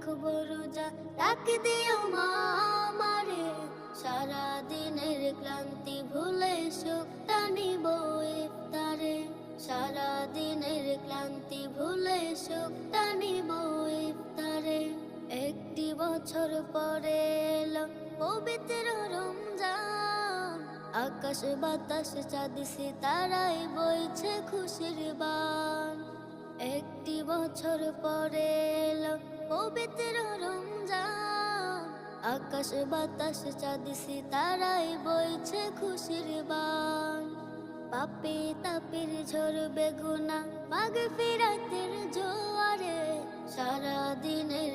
রাখবো রোজা, ডাক দিও মা আমারে। সারা দিনের ক্লান্তি ভুলে সুখটা নিব ইফতারে। সারা দিনের ক্লান্তি ভুলে সুখটা নিব ইফতারে। একটি বছর পরে এলো পবিত্র রমজান, আকাশ বাতাস চাঁদ সিতারায় বইছে খুশির বান। একটি বছর পরে এলো পবিত্র রমজান, আকাশ বাতাস চাঁদ সিতারায় বইছে খুশির বান। পাপে তাপের ঝরবে গুনাহ মাগফিরাতের জোয়ারে। সারা দিনে